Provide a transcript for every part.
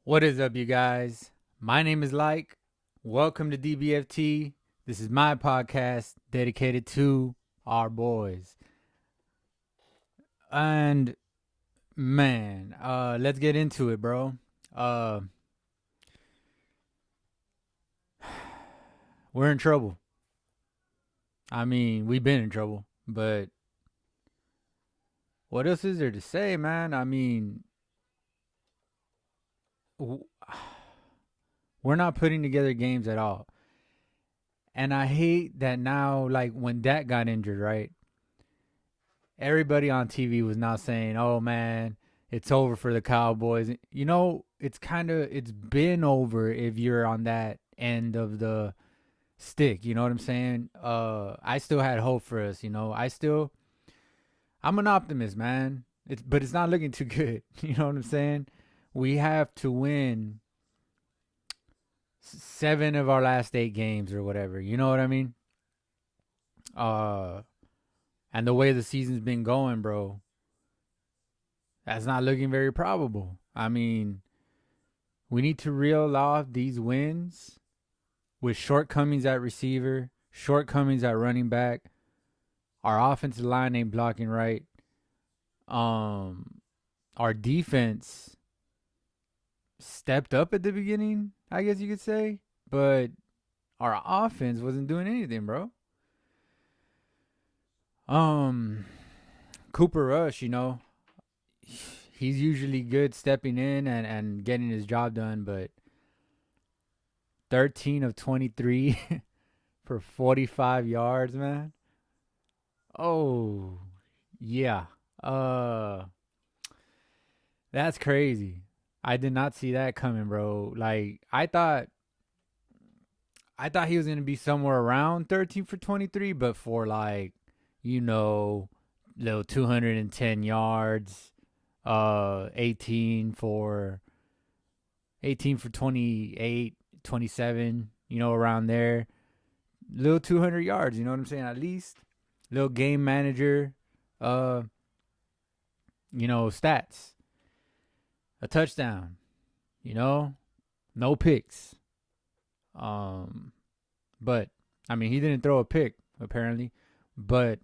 What is up, you guys? My name is Like. Welcome to DBFT. This is my podcast dedicated to our boys. And man, let's get into it, bro. Uh, we're in trouble. I mean, we've been in trouble, but what else is there to say, man? I mean, we're not putting together games at all. And I hate that now, like when Dak got injured, right? Everybody on TV was now saying, "Oh man, it's over for the Cowboys." It's been over if you're on that end of the stick. You know what I'm saying? I still had hope for us. I'm an optimist, man. But it's not looking too good. You know what I'm saying? We have to win 7 of our last 8 games or whatever. You know what I mean? Uh, and the way the season's been going, bro, that's not looking very probable. I mean, we need to reel off these wins with shortcomings at receiver, shortcomings at running back. Our offensive line ain't blocking right. Um, our defense stepped up at the beginning, I guess you could say, but our offense wasn't doing anything, bro. Um, Cooper Rush, he's usually good stepping in and getting his job done, but 13 of 23 for 45 yards, man. Oh, yeah. Uh, that's crazy. I did not see that coming, bro. Like I thought he was going to be somewhere around 13 for 23, but for like, you know, little 210 yards, 18 for 28, 27, around there. Little 200 yards, you know what I'm saying? At least little game manager, uh, stats. A touchdown, no picks. Um, but I mean, he didn't throw a pick apparently, but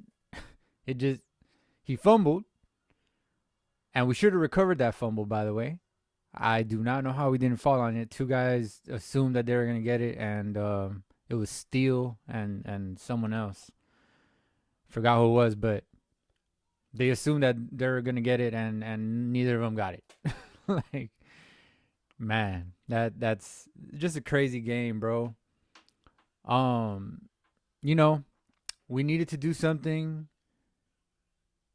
it just he fumbled, and we should have recovered that fumble. By the way, I do not know how we didn't fall on it. Two guys assumed that they were gonna get it, and it was Steele and someone else. Forgot who it was, but they assumed that they were gonna get it, and neither of them got it. Like, man, that's just a crazy game, bro. Um, you know, we needed to do something.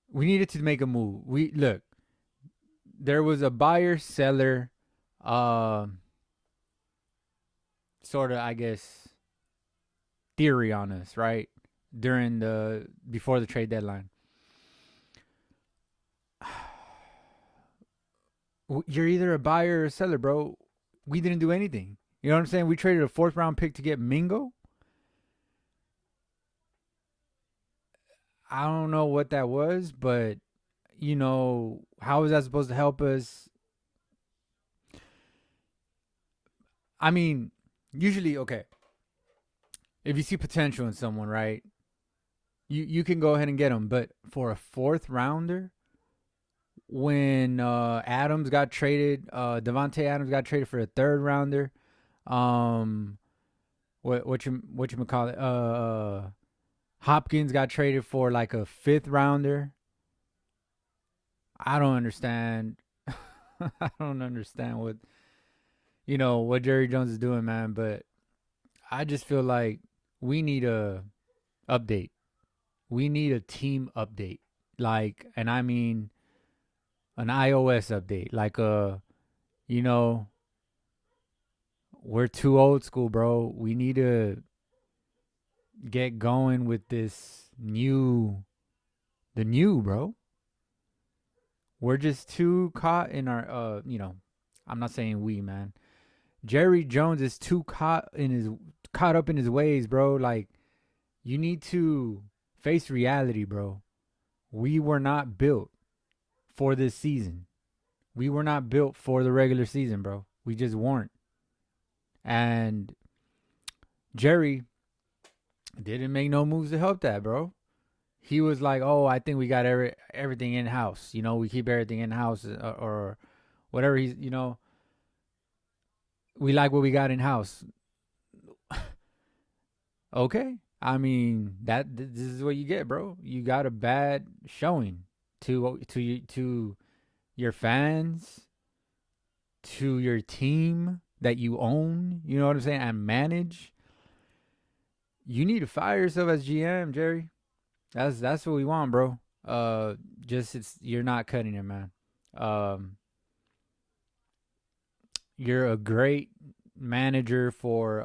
We needed to make a move. We look, there was a buyer seller, uh, sort of, I guess, theory on us, right? During the before the trade deadline. You're either a buyer or a seller, bro. We didn't do anything. You know what I'm saying? We traded a 4th round pick to get Mingo. I don't know what that was, but how is that supposed to help us? I mean, usually, okay, if you see potential in someone, right, you can go ahead and get them. But for a 4th rounder, when Adams got traded, Devontae Adams got traded for a 3rd rounder. Um, what you call it? Hopkins got traded for like a 5th rounder. I don't understand. I don't understand what Jerry Jones is doing, man. But I just feel like we need a update. We need a team update, like, and I mean an iOS update, like you know, we're too old school, bro. We need to get going with the new, bro. We're just too caught in our, I'm not saying we, man. Jerry Jones is too caught up in his ways, bro. Like, you need to face reality, bro. We were not built for this season. We were not built for the regular season, bro. We just weren't. And Jerry didn't make no moves to help that, bro. He was like, "Oh, I think we got everything in house. You know, we keep everything in house, or whatever. He's, we like what we got in house." Okay, I mean this is what you get, bro. You got a bad showing to your fans, to your team that you own. You know what I'm saying, and manage. You need to fire yourself as GM, Jerry. That's what we want, bro. Just you're not cutting it, man. Um, you're a great manager for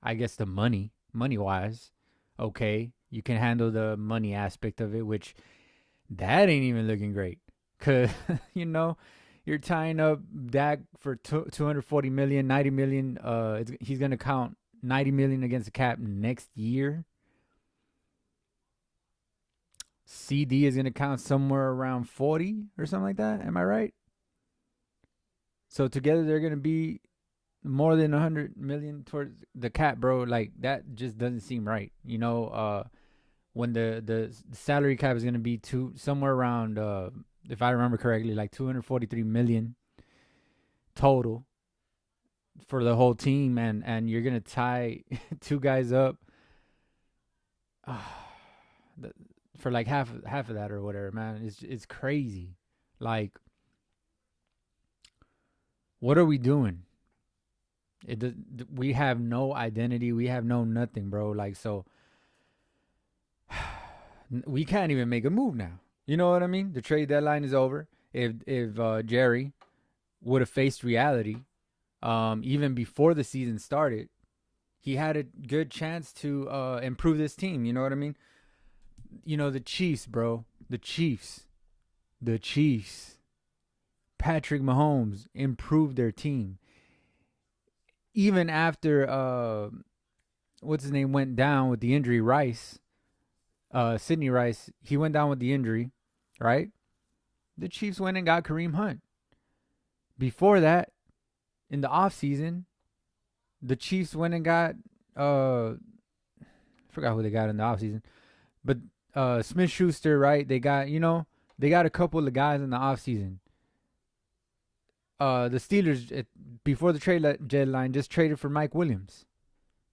I guess the money wise. Okay, you can handle the money aspect of it, which that ain't even looking great. Cause you're tying up Dak for 240 million, 90 million. He's gonna count 90 million against the cap next year. CD is gonna count somewhere around 40 or something like that. Am I right? So together they're gonna be more than 100 million towards the cap, bro. Like that just doesn't seem right. When the salary cap is gonna be somewhere around, if I remember correctly, like 243 million total for the whole team, and you're gonna tie two guys up for like half of that or whatever, man. It's crazy. Like, what are we doing? We have no identity. We have no nothing, bro. Like, so we can't even make a move now. You know what I mean? The trade deadline is over. If Jerry would have faced reality, even before the season started, he had a good chance to improve this team. You know what I mean? The Chiefs, bro. The Chiefs. Patrick Mahomes improved their team. Even after what's his name went down with the injury, Rice, Sidney Rice, he went down with the injury, right? The Chiefs went and got Kareem Hunt. Before that, in the offseason, the Chiefs went and got I forgot who they got in the offseason. But Smith Schuster, right? They got a couple of guys in the offseason. The Steelers before the trade deadline just traded for Mike Williams.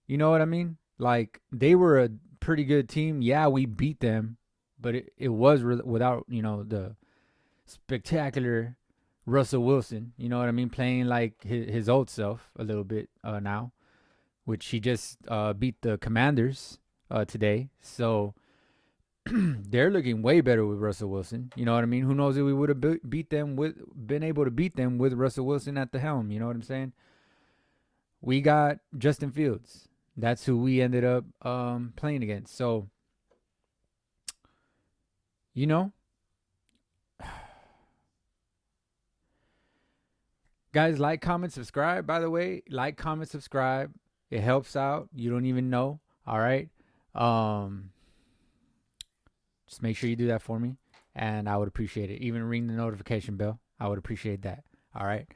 You know what I mean? Like, they were a pretty good team. Yeah, we beat them, but it was without the spectacular Russell Wilson. You know what I mean? Playing like his old self a little bit now, which he just beat the Commanders today. So they're looking way better with Russell Wilson. You know what I mean? Who knows if we would have been able to beat them with Russell Wilson at the helm. You know what I'm saying? We got Justin Fields. That's who we ended up playing against. So, guys, like, comment, subscribe. By the way, like, comment, subscribe. It helps out. You don't even know. All right. Just make sure you do that for me, and I would appreciate it. Even ring the notification bell. I would appreciate that. All right.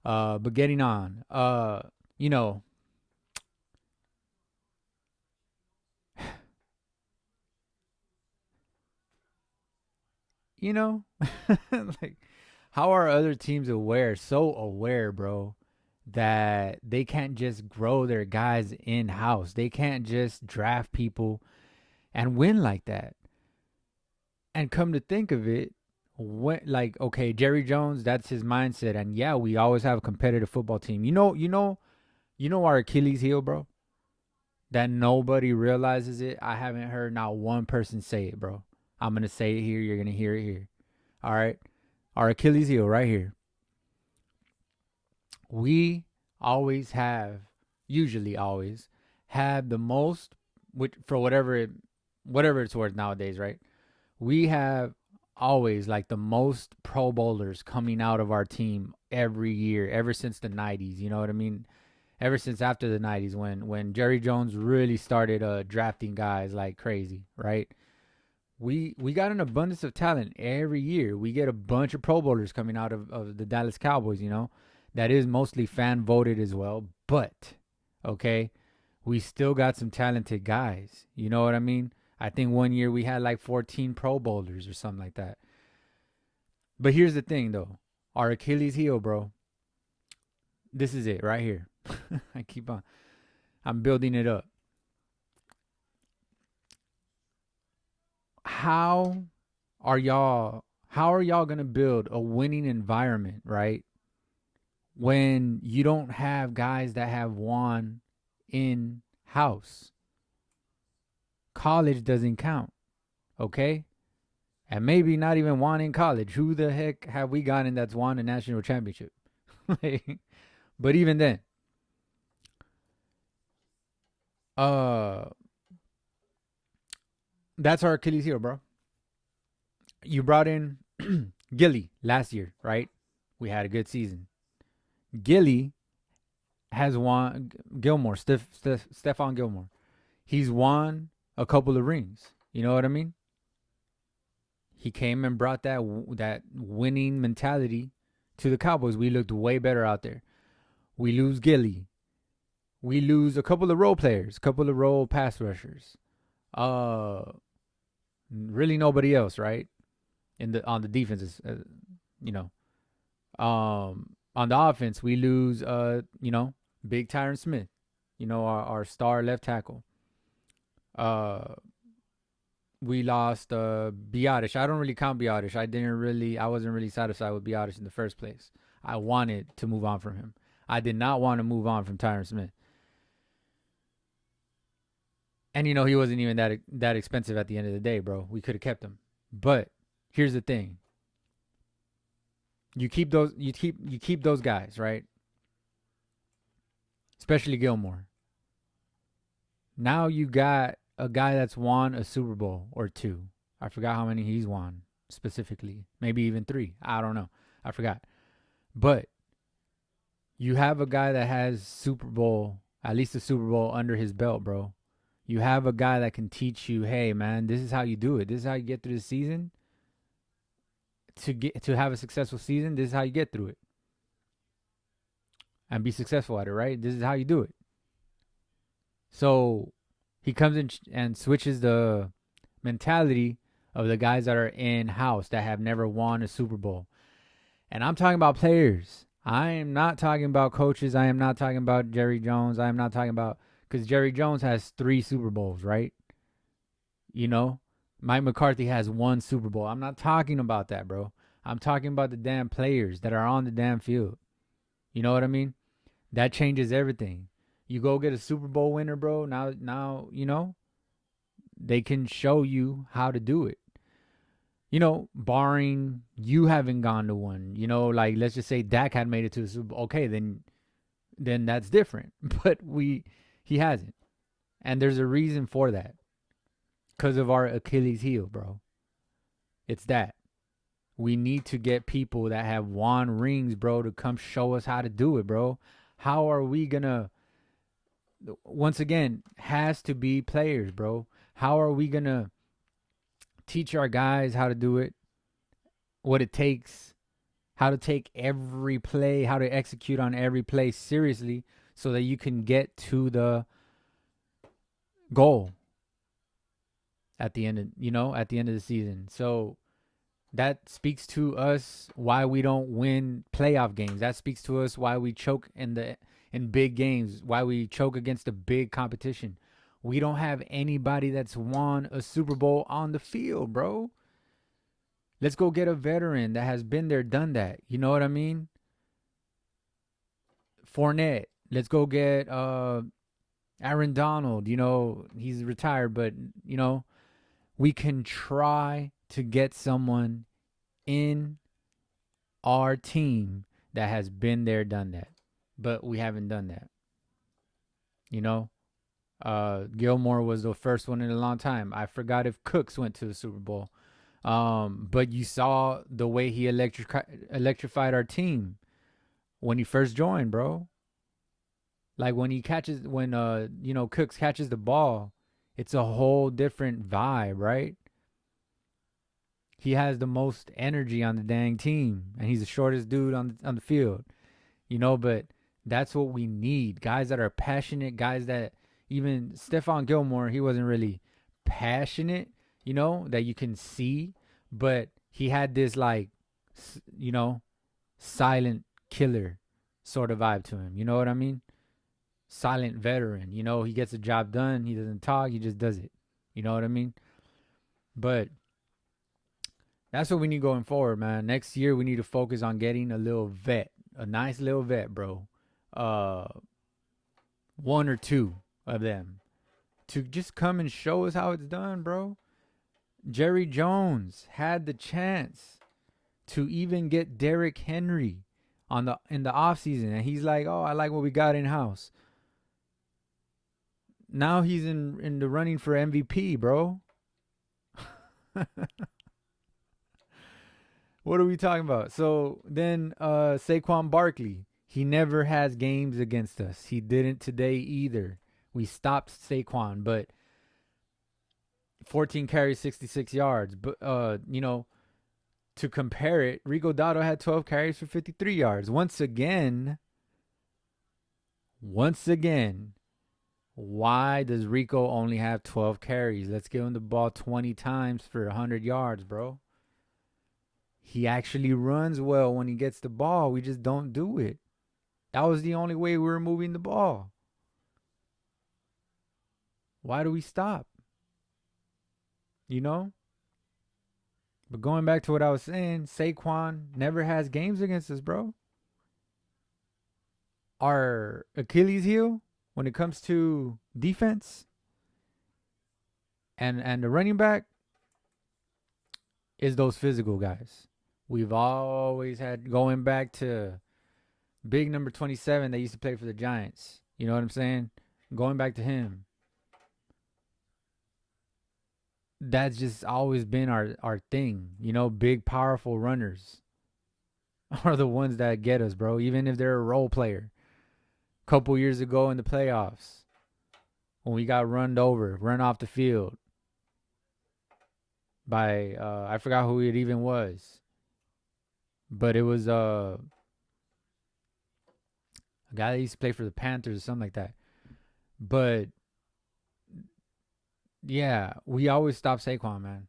But getting on, like, how are other teams so aware, bro, that they can't just grow their guys in house? They can't just draft people and win like that. And come to think of it, okay, Jerry Jones, that's his mindset. And yeah, we always have a competitive football team. Our Achilles heel, bro, that nobody realizes it. I haven't heard not one person say it, bro. I'm going to say it here. You're going to hear it here. All right. Our Achilles heel right here. We usually always have the most, which for whatever it's worth nowadays, right? We have always like the most Pro Bowlers coming out of our team every year, ever since the 90s. You know what I mean? Ever since after the 90s, when Jerry Jones really started drafting guys like crazy, right? We got an abundance of talent every year. We get a bunch of Pro Bowlers coming out of the Dallas Cowboys, that is mostly fan voted as well. But, okay, we still got some talented guys. You know what I mean? I think one year we had like 14 Pro Bowlers or something like that. But here's the thing, though. Our Achilles heel, bro. This is it right here. I keep on. I'm building it up. How are y'all? How are y'all gonna build a winning environment, right? When you don't have guys that have won in house. College doesn't count, okay? And maybe not even won in college. Who the heck have we gotten that's won a national championship? But even then, uh, that's our Achilles heel, bro. You brought in Gilly last year, right? We had a good season. Gilly has won Gilmore, Stephon Gilmore. He's won a couple of rings. You know what I mean? He came and brought that winning mentality to the Cowboys. We looked way better out there. We lose Gilly. We lose a couple of role players, a couple of role pass rushers. Really nobody else, right? On the defenses, you know. On the offense, we lose, Big Tyron Smith, our star left tackle. We lost Biotish. I don't really count Biotish. I wasn't really satisfied with Biotish in the first place. I wanted to move on from him. I did not want to move on from Tyron Smith. And he wasn't even that expensive at the end of the day, bro. We could have kept him. But here's the thing. You keep those guys, right? Especially Gilmore. Now you got a guy that's won a Super Bowl or two. I forgot how many he's won specifically. Maybe even 3. I don't know. I forgot. But you have a guy that has at least a Super Bowl under his belt, bro. You have a guy that can teach you, hey, man, this is how you do it. This is how you get through the season. To have a successful season, this is how you get through it. And be successful at it, right? This is how you do it. So he comes in and switches the mentality of the guys that are in-house that have never won a Super Bowl. And I'm talking about players. I am not talking about coaches. I am not talking about Jerry Jones. I am not talking about... Because Jerry Jones has 3 Super Bowls, right? Mike McCarthy has 1 Super Bowl. I'm not talking about that, bro. I'm talking about the damn players that are on the damn field. You know what I mean? That changes everything. You go get a Super Bowl winner, bro. Now, they can show you how to do it. Barring you haven't gone to one. Like let's just say Dak had made it to the Super Bowl. Okay, then that's different. But he hasn't. And there's a reason for that. Because of our Achilles heel, bro. It's that. We need to get people that have won rings, bro, to come show us how to do it, bro. How are we going to... Once again, has to be players, bro. How are we going to teach our guys how to do it, what it takes, how to take every play, how to execute on every play seriously so that you can get to the goal at the end of the season. So that speaks to us why we don't win playoff games. That speaks to us why we choke in big games, why we choke against a big competition. We don't have anybody that's won a Super Bowl on the field, bro. Let's go get a veteran that has been there, done that. You know what I mean? Fournette. Let's go get Aaron Donald. He's retired, but, we can try to get someone in our team that has been there, done that. But we haven't done that. Gilmore was the first one in a long time. I forgot if Cooks went to the Super Bowl. But you saw the way he electrified our team when he first joined, bro. Like when Cooks catches the ball, it's a whole different vibe, right? He has the most energy on the dang team, and he's the shortest dude on the field. But that's what we need. Guys that are passionate, guys that even Stephon Gilmore, he wasn't really passionate, that you can see, but he had this like, silent killer sort of vibe to him. You know what I mean? Silent veteran. He gets the job done. He doesn't talk. He just does it. You know what I mean? But that's what we need going forward, man. Next year, we need to focus on getting a little vet, a nice little vet, bro. One or two of them to just come and show us how it's done, bro. Jerry Jones had the chance to even get Derrick Henry in the offseason, and he's like, "Oh, I like what we got in house." Now he's in the running for MVP, bro. What are we talking about? So then Saquon Barkley, he never has games against us. He didn't today either. We stopped Saquon, but 14 carries, 66 yards. But to compare it, Rico Dotto had 12 carries for 53 yards. Once again, why does Rico only have 12 carries? Let's give him the ball 20 times for 100 yards, bro. He actually runs well when he gets the ball. We just don't do it. That was the only way we were moving the ball. Why do we stop? But going back to what I was saying, Saquon never has games against us, bro. Our Achilles heel when it comes to defense and the running back is those physical guys. We've always had, going back to big number 27 that used to play for the Giants. You know what I'm saying? Going back to him. That's just always been our thing. Big, powerful runners are the ones that get us, bro. Even if they're a role player. A couple years ago in the playoffs, when we got run off the field by, I forgot who it even was. But it was a guy that used to play for the Panthers or something like that. But yeah, we always stop Saquon, man.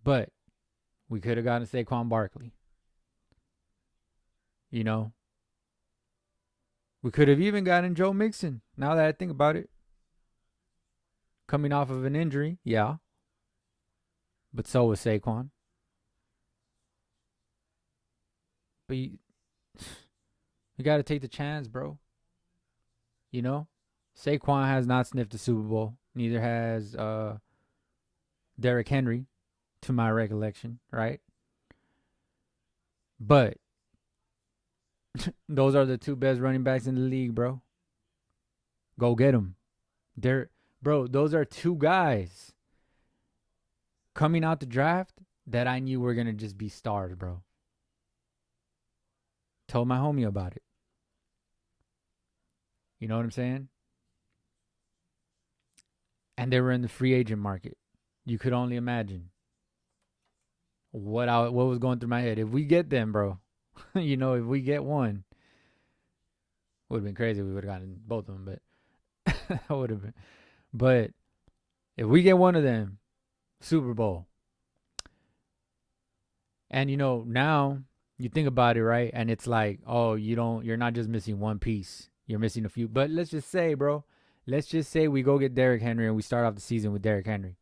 But we could have gotten Saquon Barkley. We could have even gotten Joe Mixon, now that I think about it. Coming off of an injury, yeah. But so was Saquon. But you got to take the chance, bro. Saquon has not sniffed the Super Bowl. Neither has Derrick Henry, to my recollection, right? But those are the two best running backs in the league, bro. Go get them. Bro, those are two guys coming out the draft that I knew were going to just be stars, bro. Told my homie about it. You know what I'm saying? And they were in the free agent market. You could only imagine what was going through my head. If we get them, bro, if we get one, would have been crazy. We would have gotten both of them, but would have been. But if we get one of them, Super Bowl. And now you think about it, right? And it's like, oh, you're not just missing one piece. You're missing a few. But let's just say, bro, we go get Derrick Henry and we start off the season with Derrick Henry.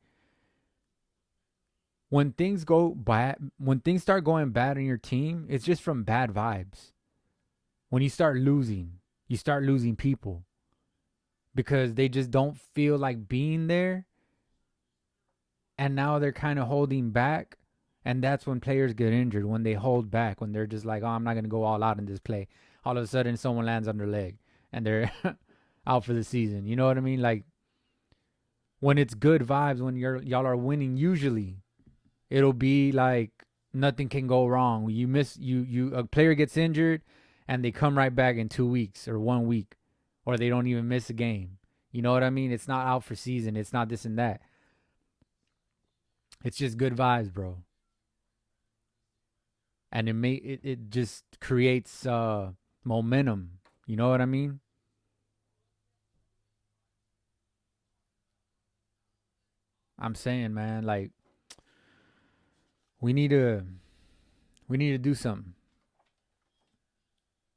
When things start going bad on your team, it's just from bad vibes. When you start losing people because they just don't feel like being there. And now they're kind of holding back. And that's when players get injured, when they hold back, when they're just like, oh, I'm not going to go all out in this play. All of a sudden, someone lands on their leg and they're out for the season. You know what I mean? Like, when it's good vibes, when y'all are winning, usually it'll be like nothing can go wrong. A player gets injured and they come right back in 2 weeks or 1 week, or they don't even miss a game. You know what I mean? It's not out for season. It's not this and that. It's just good vibes, bro. and it just creates momentum. You know what I mean? I'm saying, man, like we need to we need to do something.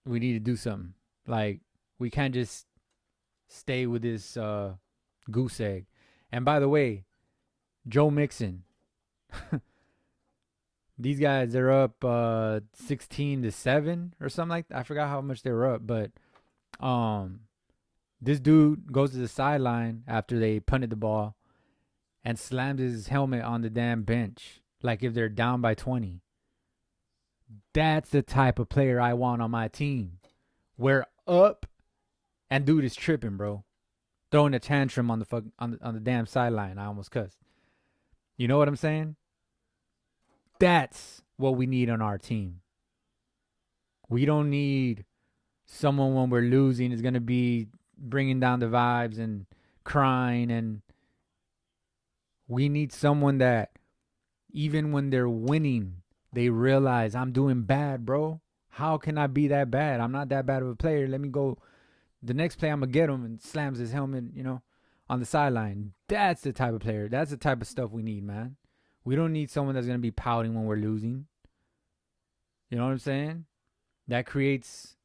We need to do something. Like we can't just stay with this goose egg. And by the way, Joe Mixon, these guys they're up 16-7 or something like that. I forgot how much they were up, but um this dude goes to the sideline after they punted the ball and slams his helmet on the damn bench like if they're down by 20. That's the type of player I want on my team. We're up and dude is tripping, bro. Throwing a tantrum on the on the damn sideline. I almost cussed. You know what I'm saying? That's what we need on our team. We don't need someone when we're losing is going to be bringing down the vibes and crying, and we need someone that even when they're winning, they realize I'm doing bad, bro. How can I be that bad? I'm not that bad of a player. Let me go. The next play, I'm going to get him, and slams his helmet, on the sideline. That's the type of player. That's the type of stuff we need, man. We don't need someone that's going to be pouting when we're losing. You know what I'm saying? That creates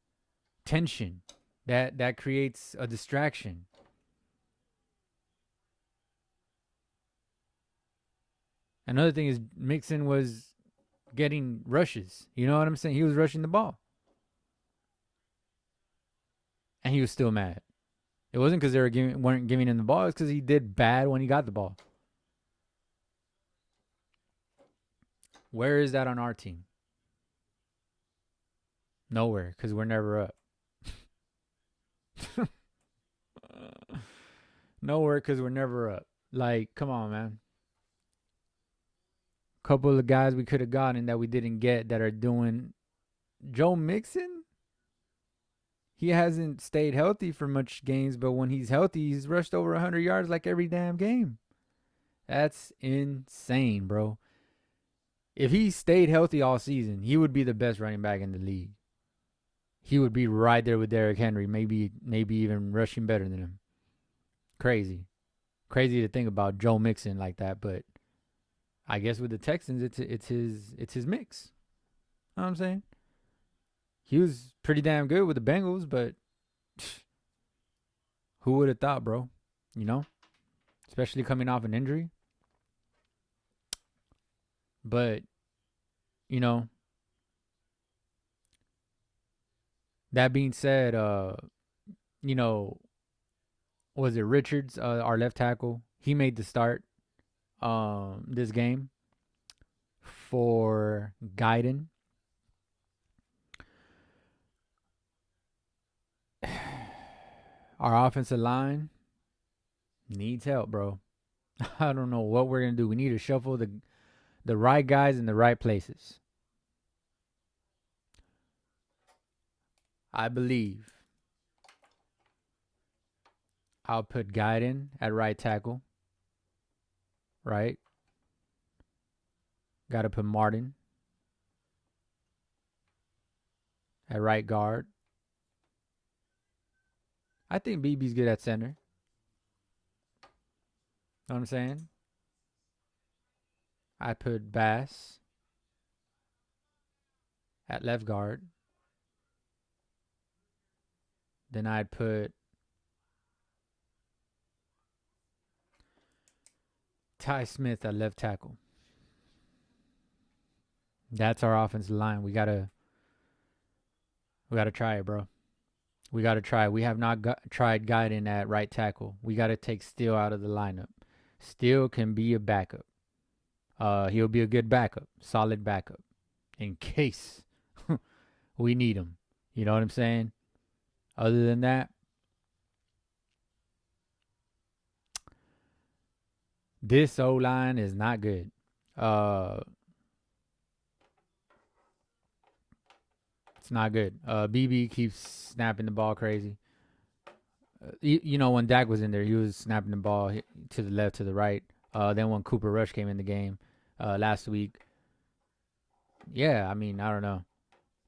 tension. That creates a distraction. Another thing is Mixon was getting rushes. You know what I'm saying? He was rushing the ball. And he was still mad. It wasn't because weren't giving him the ball. It's because he did bad when he got the ball. Where is that on our team? Nowhere, because we're never up. Nowhere, because we're never up. Like, come on, man. Couple of guys we could have gotten that we didn't get that are doing. Joe Mixon, he hasn't stayed healthy for much games, but when he's healthy, he's rushed over 100 yards like every damn game. That's insane, bro. If he stayed healthy all season, he would be the best running back in the league. He would be right there with Derrick Henry, maybe even rushing better than him. Crazy. Crazy to think about Joe Mixon like that, but I guess with the Texans it's his mix. You know what I'm saying? He was pretty damn good with the Bengals, but who would have thought, bro? You know? Especially coming off an injury. But, you know, that being said, you know, was it Richards, our left tackle? He made the start this game for Guyton. Our offensive line needs help, bro. I don't know what we're going to do. We need to shuffle the right guys in the right places. I believe I'll put Guyton at right tackle. Right? Got to put Martin at right guard. I think BB's good at center. Know what I'm saying? I put Bass at left guard. Then I'd put Ty Smith at left tackle. That's our offensive line. We gotta try it, bro. We gotta try it. We have not tried Guyton at right tackle. We gotta take Steele out of the lineup. Steele can be a backup. He'll be a good backup, solid backup, in case we need him. You know what I'm saying? Other than that, this O-line is not good. It's not good. BB keeps snapping the ball crazy. You know, when Dak was in there, he was snapping the ball to the left, to the right. Then when Cooper Rush came in the game last week, Yeah, I mean, I don't know,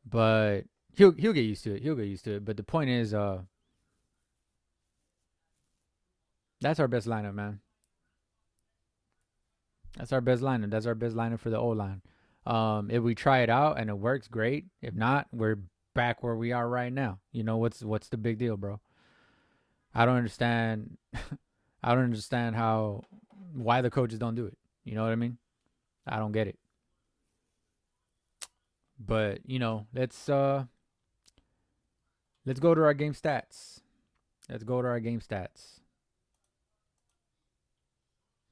but he'll get used to it. He'll get used to it. But the point is, that's our best lineup, man. That's our best lineup. That's our best lineup for the O line. If we try it out and it works, great. If not, we're back where we are right now. You know what's the big deal, bro? I don't understand. I don't understand how why the coaches don't do it. You know what I mean? I don't get it. But let's go to our game stats. Let's go to our game stats.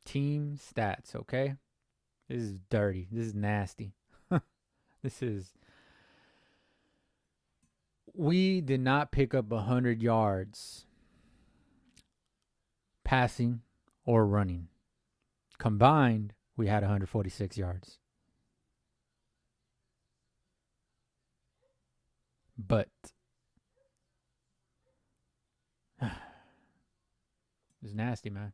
Team stats, okay? This is dirty. This is nasty. This is we did not pick up 100 yards passing or running. Combined, we had 146 yards. But it's nasty, man.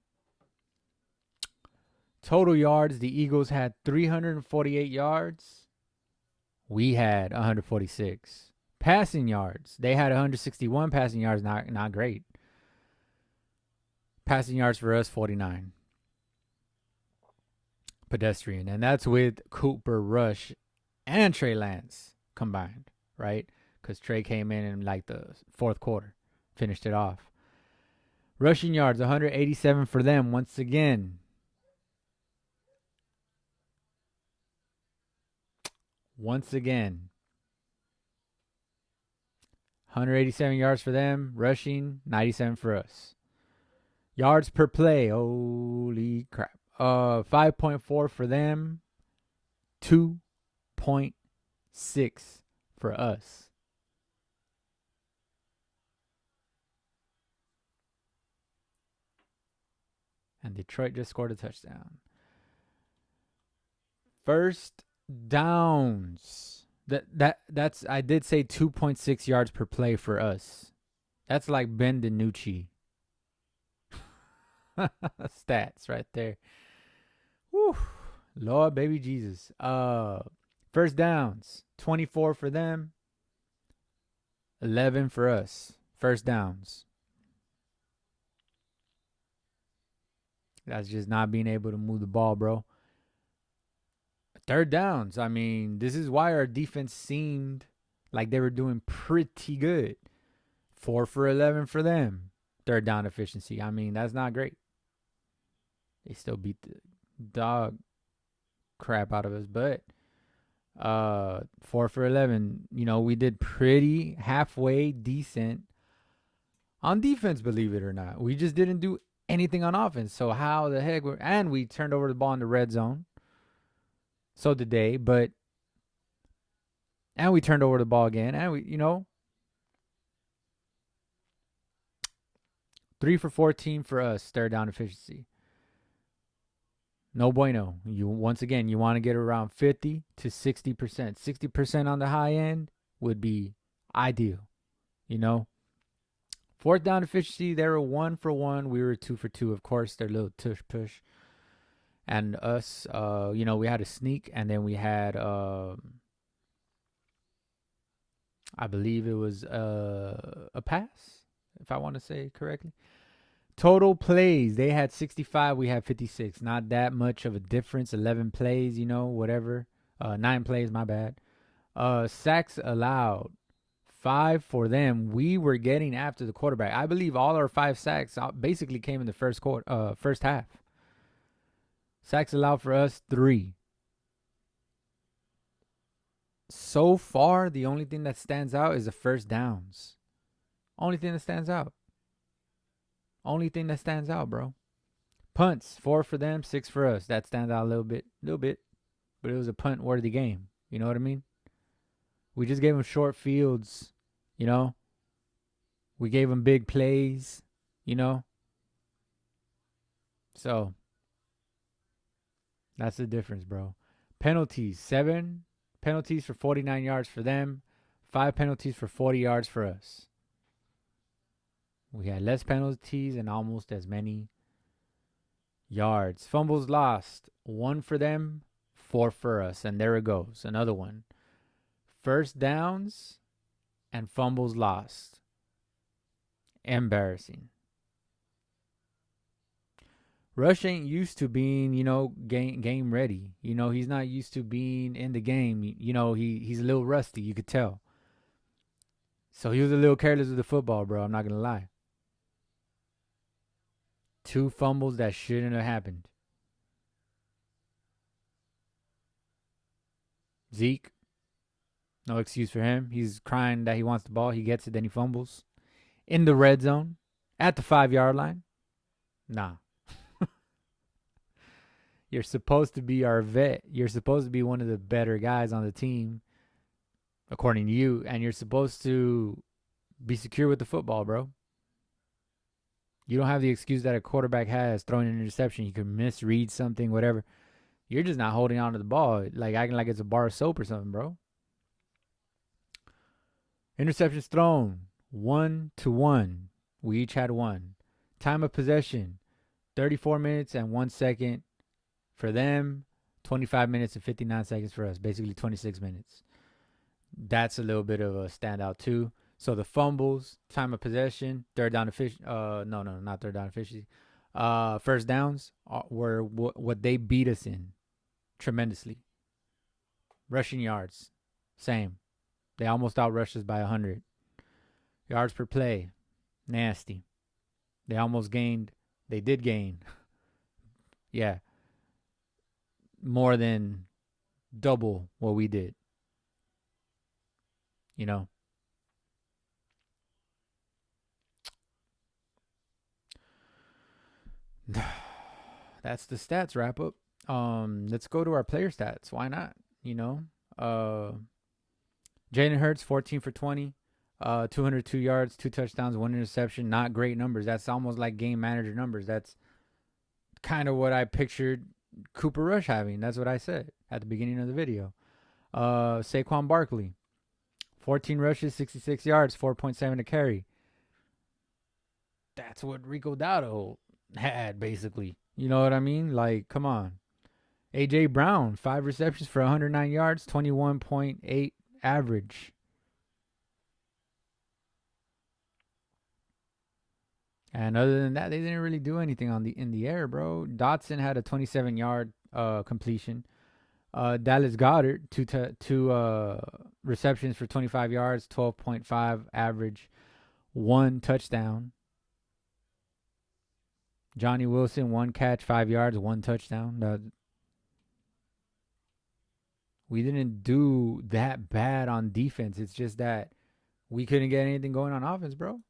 Total yards, the Eagles had 348 yards. We had 146. Passing yards, they had 161 passing yards, not great. Passing yards for us, 49. Pedestrian, and that's with Cooper Rush and Trey Lance combined, right? Because Trey came in like the fourth quarter, finished it off. Rushing yards, 187 for them once again. Once again. 187 yards for them. Rushing, 97 for us. Yards per play, holy crap. 5.4 for them. 2.6 for us. And Detroit just scored a touchdown. First downs. That's I did say 2.6 yards per play for us. That's like Ben DiNucci stats right there. Whew. Lord baby Jesus. First downs, 24 for them, 11 for us. First downs. That's just not being able to move the ball, bro. Third downs. I mean, this is why our defense seemed like they were doing pretty good. 4 for 11 for them. Third down efficiency. I mean, that's not great. They still beat the dog crap out of us, but 4 for 11. We did pretty halfway decent on defense, believe it or not. We just didn't do anything on offense. So how the heck and we turned over the ball in the red zone. So did they, and we turned over the ball again, and we 3 for 14 for us, third down efficiency. No bueno. Once again, you want to get around 50 to 60%. 60% on the high end would be ideal. Fourth down efficiency, they were 1 for 1. We were 2 for 2. Of course, they're a little tush push. And us, we had a sneak, and then we had, I believe it was a pass, if I want to say it correctly. Total plays, they had 65, we had 56. Not that much of a difference. 11 plays, whatever. 9 plays, my bad. Sacks allowed, 5 for them. We were getting after the quarterback. I believe all our 5 sacks basically came in the first half. Sacks allowed for us, 3. So far, the only thing that stands out is the first downs. Only thing that stands out. Only thing that stands out, bro. Punts, 4 for them, 6 for us. That stands out a little bit. But it was a punt-worthy game. You know what I mean? We just gave them short fields, We gave them big plays, So, that's the difference, bro. Penalties, 7 penalties for 49 yards for them, 5 penalties for 40 yards for us. We had less penalties and almost as many yards. Fumbles lost, 1 for them, 4 for us. And there it goes. Another one. First downs and fumbles lost. Embarrassing. Rush ain't used to being, game ready. He's not used to being in the game. He's a little rusty, you could tell. So he was a little careless with the football, bro. I'm not going to lie. 2 fumbles that shouldn't have happened. Zeke, no excuse for him. He's crying that he wants the ball. He gets it, then he fumbles. In the red zone, at the 5-yard line. Nah. You're supposed to be our vet. You're supposed to be one of the better guys on the team, according to you, and you're supposed to be secure with the football, bro. You don't have the excuse that a quarterback has throwing an interception. You can misread something, whatever. You're just not holding on to the ball, like acting like it's a bar of soap or something, bro. Interceptions thrown, 1-1. We each had 1. Time of possession, 34 minutes and 1 second for them, 25 minutes and 59 seconds for us, basically 26 minutes. That's a little bit of a standout too. So the fumbles, time of possession, third down efficiency. No, not third down efficiency. First downs were what they beat us in tremendously. Rushing yards, same. They almost outrushed us by 100. Yards per play, nasty. They almost gained. They did gain. Yeah. More than double what we did. That's the stats wrap up. Let's go to our player stats. Why not? Jalen Hurts, 14 for 20, 202 yards, 2 touchdowns, 1 interception. Not great numbers. That's almost like game manager numbers. That's kind of what I pictured Cooper Rush having. That's what I said at the beginning of the video. Saquon Barkley, 14 rushes, 66 yards, 4.7 a carry. That's what Rico Dowdle had, basically. You know what I mean? Like, come on. A.J. Brown, 5 receptions for 109 yards, 21.8 average. And other than that, they didn't really do anything in the air, bro. Dotson had a 27-yard completion. Dallas Goedert, two receptions for 25 yards, 12.5 average, 1 touchdown. Johnny Wilson, 1 catch, 5 yards, 1 touchdown. We didn't do that bad on defense. It's just that we couldn't get anything going on offense, bro.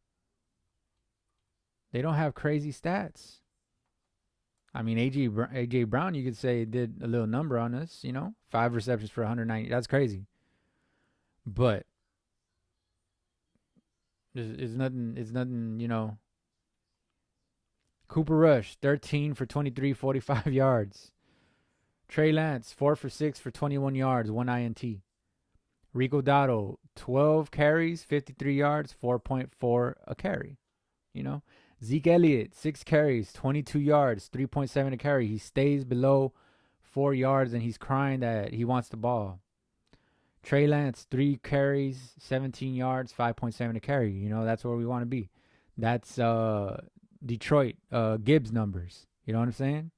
They don't have crazy stats. I mean, A.J. Brown, you could say, did a little number on us, 5 receptions for 190. That's crazy. But it's nothing. Cooper Rush, 13 for 23, 45 yards. Trey Lance, 4 for 6 for 21 yards, 1 INT. Rico Dowdle, 12 carries, 53 yards, 4.4 a carry. Zeke Elliott, 6 carries, 22 yards, 3.7 a carry. He stays below 4 yards and he's crying that he wants the ball. Trey Lance, 3 carries, 17 yards, 5.7 a carry. That's where we want to be. That's Detroit Gibbs numbers. You know what I'm saying?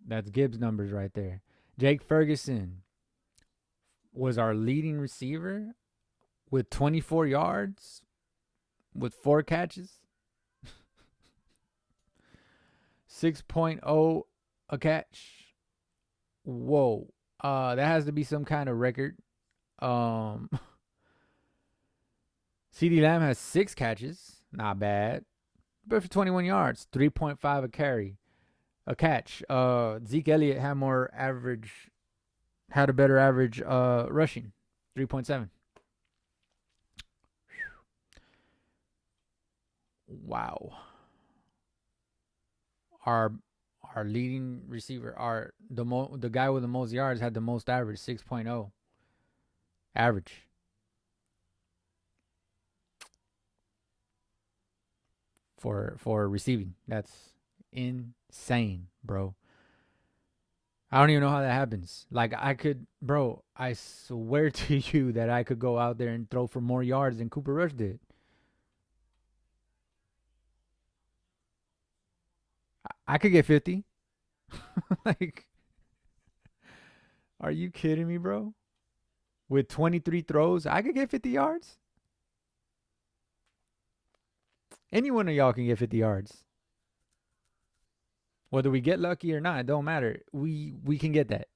That's Gibbs numbers right there. Jake Ferguson was our leading receiver with 24 yards with 4 catches. 6.0 a catch. Whoa. That has to be some kind of record. CeeDee Lamb has 6 catches. Not bad. But for 21 yards, 3.5 a carry. A catch. Zeke Elliott had a better average rushing. 3.7. Wow. Our leading receiver, the guy with the most yards had the most average, 6.0 average. For receiving. That's insane, bro. I don't even know how that happens. Like, I could, bro, I swear to you that I could go out there and throw for more yards than Cooper Rush did. I could get 50. Like, are you kidding me, bro? With 23 throws, I could get 50 yards. Any one of y'all can get 50 yards. Whether we get lucky or not, it don't matter. We can get that,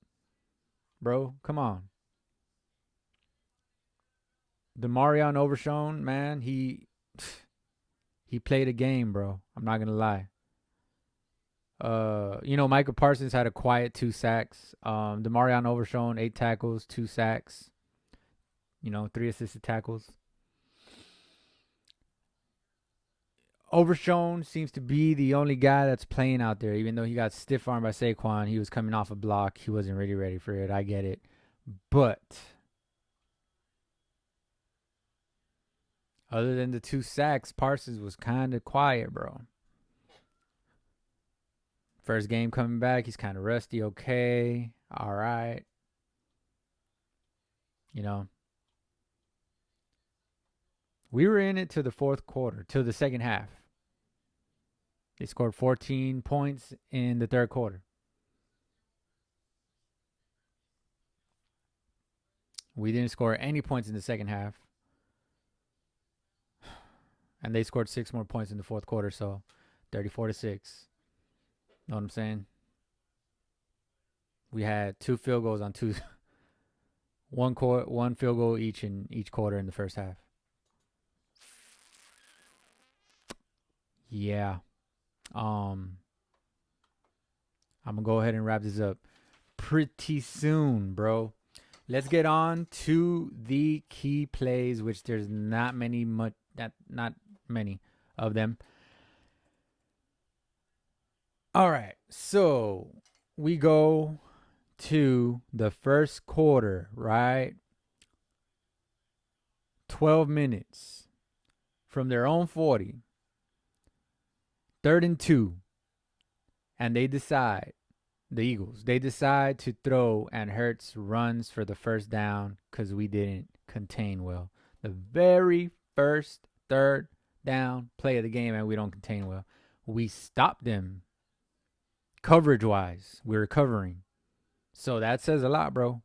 bro. Come on. DeMarion Overshown, man, he played a game, bro. I'm not gonna lie. Michael Parsons had a quiet 2 sacks. DeMarion Overshown, 8 tackles, 2 sacks. 3 assisted tackles. Overshown seems to be the only guy that's playing out there, even though he got stiff armed by Saquon. He was coming off a block. He wasn't really ready for it. I get it. But other than the 2 sacks, Parsons was kind of quiet, bro. First game coming back, he's kind of rusty. Okay. All right. We were in it to the fourth quarter, to the second half. They scored 14 points in the third quarter. We didn't score any points in the second half. And they scored 6 more points in the fourth quarter, so 34-6. Know what I'm saying? We had 2 field goals on two, one field goal each in each quarter in the first half. Yeah. I'm gonna go ahead and wrap this up pretty soon, bro. Let's get on to the key plays, which there's not many of them. All right, so we go to the first quarter, right? 12 minutes from their own 40. 3rd and 2. And they decide, the Eagles, they decide to throw, and Hurts runs for the first down because we didn't contain well. The very first 3rd down play of the game, and we don't contain well. We stopped them coverage-wise. We were covering. So that says a lot, bro.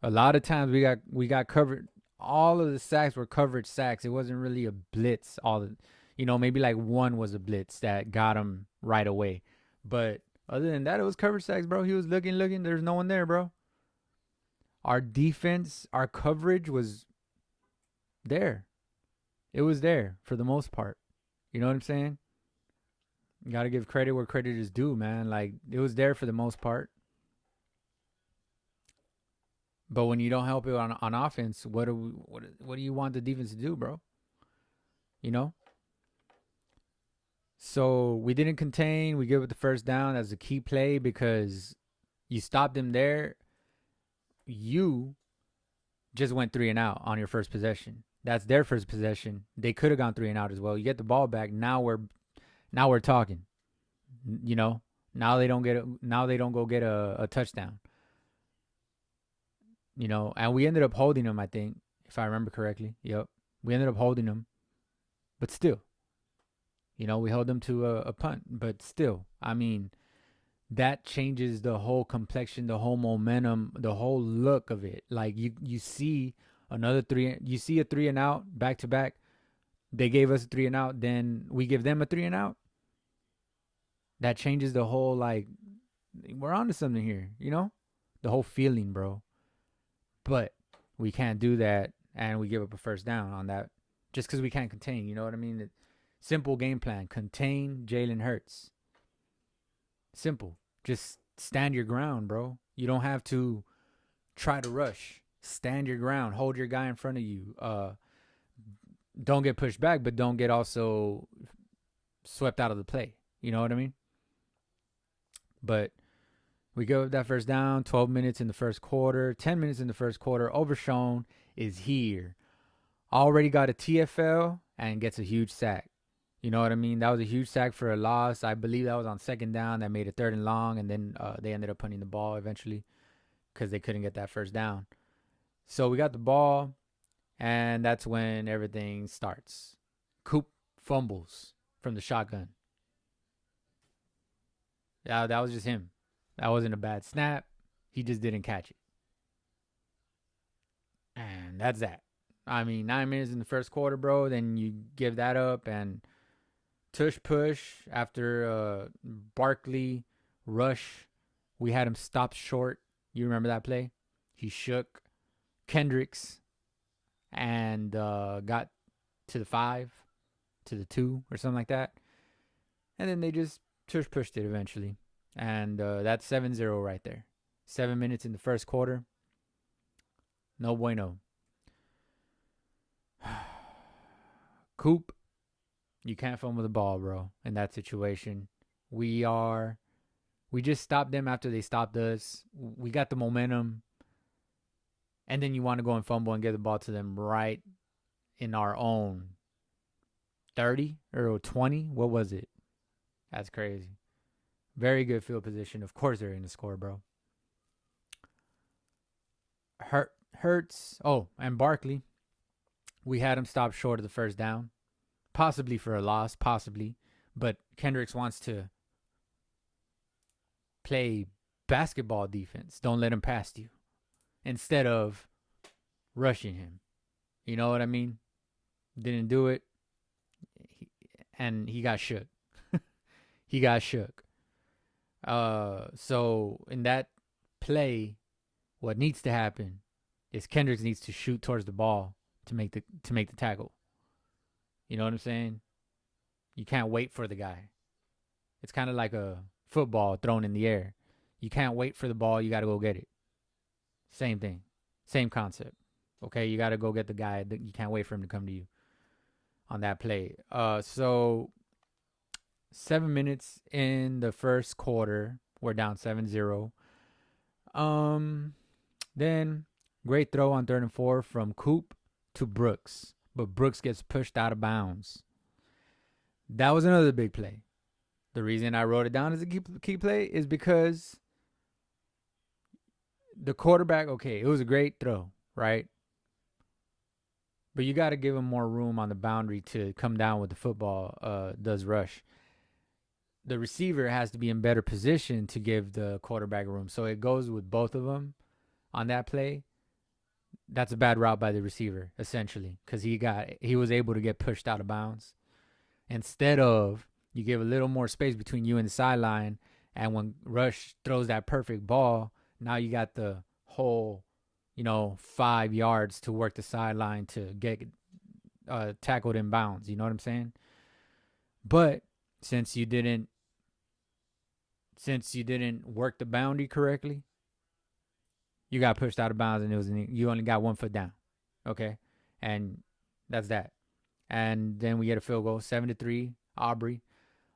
A lot of times we got covered. All of the sacks were coverage sacks. It wasn't really a blitz. Maybe like one was a blitz that got him right away. But other than that, it was coverage sacks, bro. He was looking. There's no one there, bro. Our defense, our coverage was there. It was there for the most part. You know what I'm saying? You got to give credit where credit is due, man. Like, it was there for the most part. But when you don't help it on offense, what do you want the defense to do, bro? So we didn't contain. We give it the first down. That's a key play because you stopped them there. You just went 3 and out on your first possession. That's their first possession. They could have gone 3 and out as well. You get the ball back. Now we're talking. Now they don't go get a touchdown. And we ended up holding them, I think, if I remember correctly. Yep. We ended up holding them. But still, we held them to a punt. But still, I mean, that changes the whole complexion, the whole momentum, the whole look of it. Like, you see another 3, you see a 3 and out back to back. They gave us a 3 and out, then we give them a 3 and out. That changes the whole, like, we're onto something here, the whole feeling, bro. But we can't do that, and we give up a first down on that just because we can't contain. You know what I mean? Simple game plan. Contain Jalen Hurts. Simple. Just stand your ground, bro. You don't have to try to rush. Stand your ground. Hold your guy in front of you. Don't get pushed back, but don't get also swept out of the play. You know what I mean? But we go with that first down, 12 minutes in the first quarter, 10 minutes in the first quarter. Overshown is here. Already got a TFL and gets a huge sack. You know what I mean? That was a huge sack for a loss. I believe that was on second down. That made it 3rd and long, and then they ended up punting the ball eventually because they couldn't get that first down. So we got the ball, and that's when everything starts. Coop fumbles from the shotgun. Yeah, that was just him. That wasn't a bad snap. He just didn't catch it. And that's that. I mean, 9 minutes in the first quarter, bro. Then you give that up, and tush push after Barkley rush. We had him stopped short. You remember that play? He shook Kendricks and got to the 5, to the 2, or something like that. And then they just tush pushed it eventually. And that's 7-0 right there. 7 minutes in the first quarter. No bueno. Coop, you can't fumble the ball, bro, in that situation. We just stopped them after they stopped us. We got the momentum. And then you want to go and fumble and get the ball to them right in our own 30 or 20. What was it? That's crazy. Very good field position. Of course they're going to score, bro. Hurts. Oh, and Barkley. We had him stop short of the first down. Possibly for a loss, possibly. But Kendricks wants to play basketball defense. Don't let him past you. Instead of rushing him. You know what I mean? Didn't do it. And he got shook. He got shook. So in that play, what needs to happen is Kendricks needs to shoot towards the ball to make the tackle. You know what I'm saying? You can't wait for the guy. It's kind of like a football thrown in the air. You can't wait for the ball. You got to go get it. Same thing. Same concept. Okay, you got to go get the guy. You can't wait for him to come to you on that play. So 7 minutes in the first quarter. We're down 7-0. Then great throw on 3rd and 4 from Coop to Brooks. But Brooks gets pushed out of bounds. That was another big play. The reason I wrote it down as a key play is because the quarterback, okay, it was a great throw, right? But you got to give him more room on the boundary to come down with the football does rush. The receiver has to be in better position to give the quarterback room. So it goes with both of them on that play. That's a bad route by the receiver, essentially, because he was able to get pushed out of bounds. Instead of you give a little more space between you and the sideline, and when Rush throws that perfect ball, now you got the whole, 5 yards to work the sideline to get tackled in bounds. You know what I'm saying? But since you didn't work the boundary correctly, you got pushed out of bounds, and you only got 1 foot down. Okay, and that's that. And then we get a field goal, 7-3.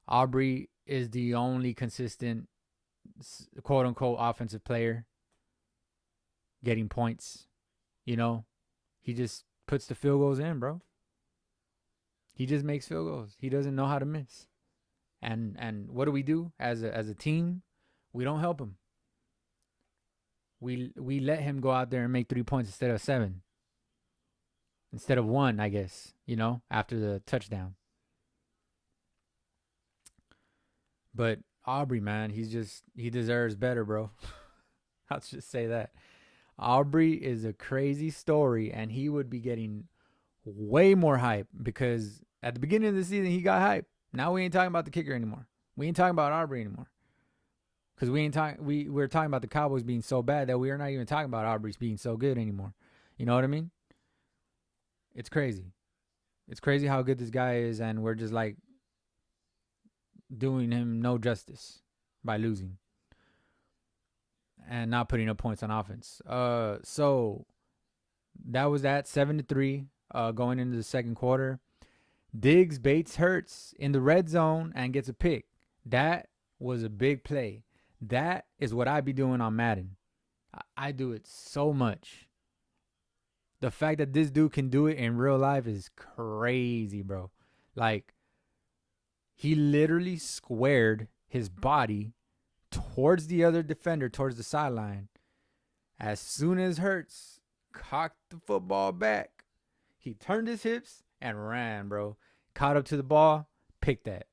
Aubrey is the only consistent, quote unquote, offensive player getting points. He just puts the field goals in, bro. He just makes field goals. He doesn't know how to miss. And what do we do as a team? We don't help him. We let him go out there and make 3 points instead of 7. Instead of 1, I guess, after the touchdown. But Aubrey, man, he deserves better, bro. I'll just say that. Aubrey is a crazy story, and he would be getting way more hype because at the beginning of the season, he got hype. Now we ain't talking about the kicker anymore. We ain't talking about Aubrey anymore. Because we're talking about the Cowboys being so bad that we are not even talking about Aubrey being so good anymore. You know what I mean? It's crazy. It's crazy how good this guy is, and we're just like doing him no justice by losing and not putting up points on offense. So that was that 7-3 going into the second quarter. Diggs baits Hurts in the red zone and gets a pick. That was a big play. That is what I be doing on Madden. I do it so much. The fact that this dude can do it in real life is crazy, bro. Like, He literally squared his body towards the other defender, towards the sideline. As soon as Hurts cocked the football back, he turned his hips and ran, bro. Caught up to the ball, picked that.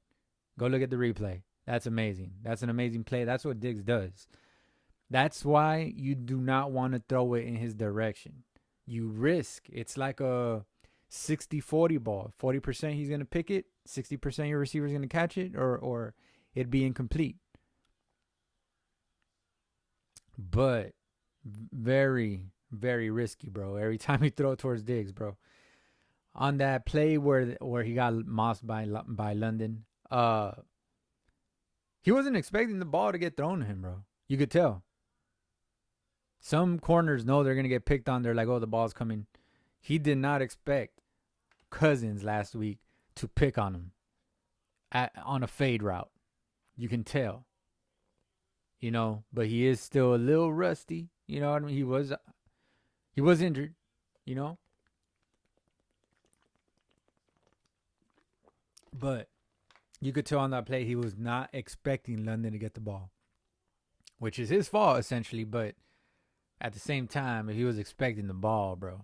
Go look at the replay. That's amazing. That's an amazing play. That's what Diggs does. That's why you do not want to throw it in his direction. You risk. It's like a 60-40 ball. 40% he's going to pick it. 60% your receiver's going to catch it, or it'd be incomplete. But very, very risky, bro. Every time you throw it towards Diggs, bro. On that play where he got mossed by London, he wasn't expecting the ball to get thrown to him, bro. You could tell. Some corners know they're going to get picked on. They're like, oh, the ball's coming. He did not expect Cousins last week to pick on him on a fade route. You can tell. You know, but he is still a little rusty. You know what I mean? He was injured, you know? But you could tell on that play he was not expecting London to get the ball, which is his fault, essentially. But at the same time, if he was expecting the ball, bro,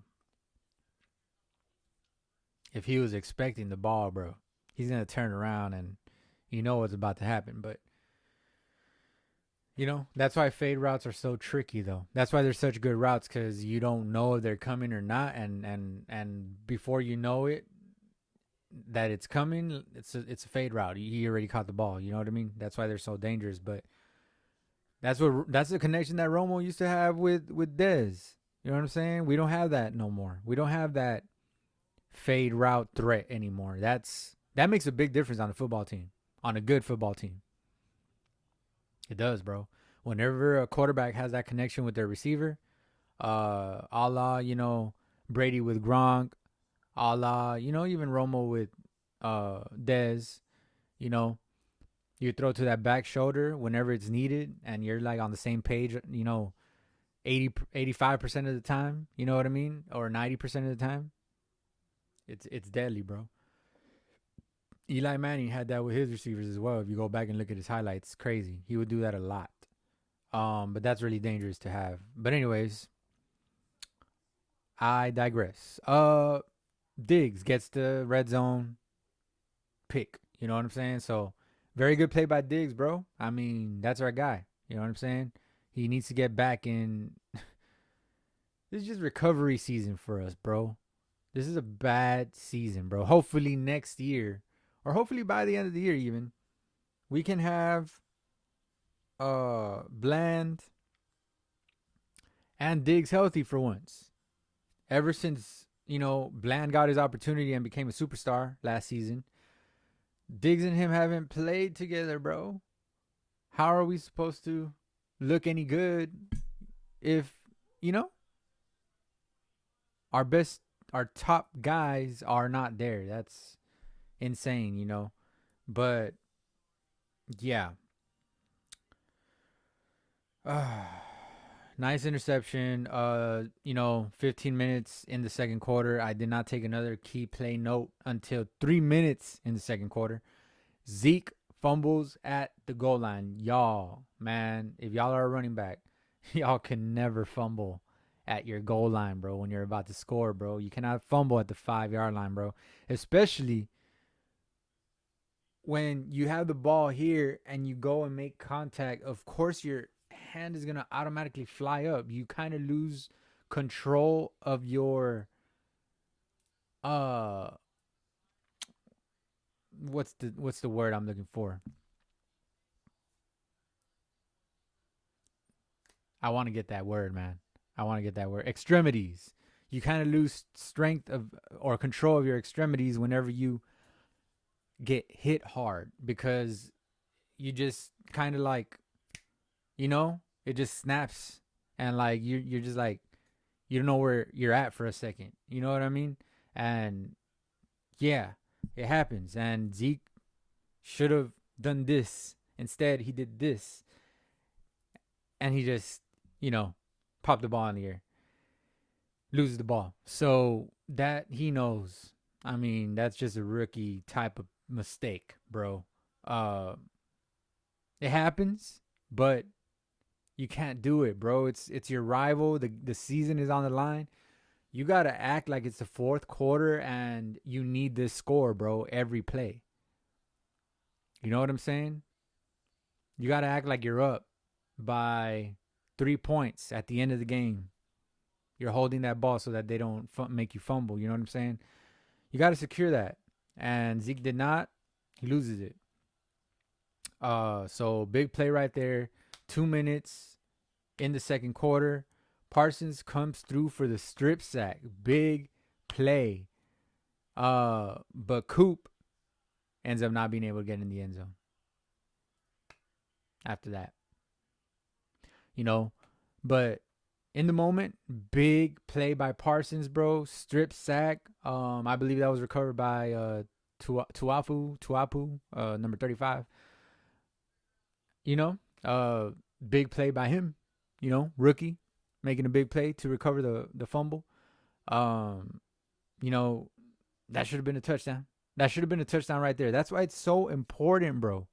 he's going to turn around and you know what's about to happen. But, you know, that's why fade routes are so tricky, though. That's why they're such good routes, because you don't know if they're coming or not. And before you know it, that it's coming, it's a fade route. He already caught the ball. You know what I mean? That's why they're so dangerous. But that's the connection that Romo used to have with Dez. You know what I'm saying? We don't have that no more. We don't have that fade route threat anymore. That makes a big difference on a football team, on a good football team. It does, bro. Whenever a quarterback has that connection with their receiver, a la, you know, Brady with Gronk, a la, you know, even Romo with Dez, you know, you throw to that back shoulder whenever it's needed and you're like on the same page, you know, 85% of the time, you know what I mean? Or 90% of the time. It's deadly, bro. Eli Manning had that with his receivers as well. If you go back and look at his highlights, it's crazy. He would do that a lot. But that's really dangerous to have. But anyways, I digress. Diggs gets the red zone pick. You know what I'm saying? So, very good play by Diggs, bro. I mean, that's our guy. You know what I'm saying? He needs to get back in. This is just recovery season for us, bro. This is a bad season, bro. Hopefully next year, or hopefully by the end of the year even, we can have Bland and Diggs healthy for once. Ever since, you know, Bland got his opportunity and became a superstar last season, Diggs and him haven't played together, bro. How are we supposed to look any good if, you know, our top guys are not there? That's insane, you know. But yeah. Nice interception. You know, 15 minutes in the second quarter. I did not take another key play note until 3 minutes in the second quarter. Zeke fumbles at the goal line. Y'all, man, if y'all are a running back, y'all can never fumble at your goal line, bro, when you're about to score, bro. You cannot fumble at the 5-yard line, bro. Especially when you have the ball here and you go and make contact. Of course, your hand is going to automatically fly up. You kind of lose control of your what's the word I'm looking for? I want to get that word, man. Extremities. You kind of lose strength of or control of your extremities whenever you get hit hard, because you just kind of like, you know, it just snaps and like you're just like, you don't know where you're at for a second. You know what I mean? And yeah, it happens. And Zeke should have done this. Instead, he did this. And he just, you know, popped the ball in the air. Loses the ball. So that he knows. I mean, that's just a rookie type of mistake, bro. Uh, it happens, but you can't do it, bro. It's your rival. The season is on the line. You gotta act like it's the fourth quarter and you need this score, bro. Every play. You know what I'm saying? You gotta act like you're up by 3 points at the end of the game. You're holding that ball so that they don't make you fumble. You know what I'm saying? You got to secure that. And Zeke did not. He loses it. So big play right there. 2 minutes in the second quarter. Parsons comes through for the strip sack. Big play. But Coop ends up not being able to get in the end zone after that. You know, but in the moment, big play by Parsons, bro. Strip sack. I believe that was recovered by Tuapu, number 35. You know, big play by him. You know, rookie making a big play to recover the fumble. You know, that should have been a touchdown. That should have been a touchdown right there. That's why it's so important, bro.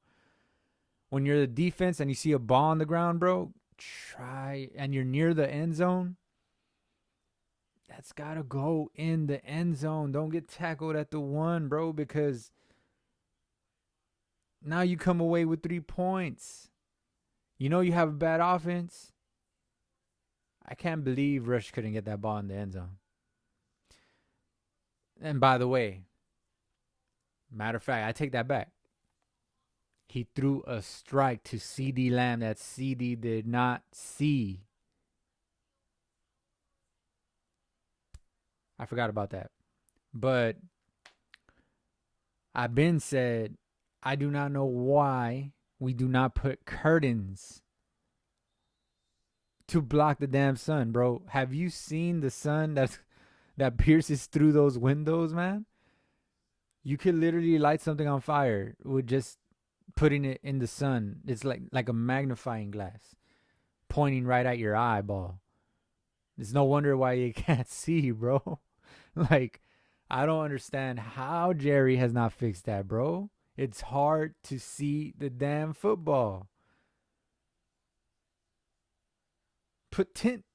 When you're the defense and you see a ball on the ground, bro, try and you're near the end zone. That's got to go in the end zone. Don't get tackled at the 1, bro, because now you come away with 3 points. You know you have a bad offense. I can't believe Rush couldn't get that ball in the end zone. And by the way, matter of fact, I take that back. He threw a strike to CD Lamb that CD did not see. I forgot about that. But I've been said, I do not know why we do not put curtains to block the damn sun, bro. Have you seen the sun that pierces through those windows, man? You could literally light something on fire with just putting it in the sun. It's like a magnifying glass pointing right at your eyeball. It's no wonder why you can't see, bro. Like, I don't understand how Jerry has not fixed that, bro. It's hard to see the damn football. Put tint.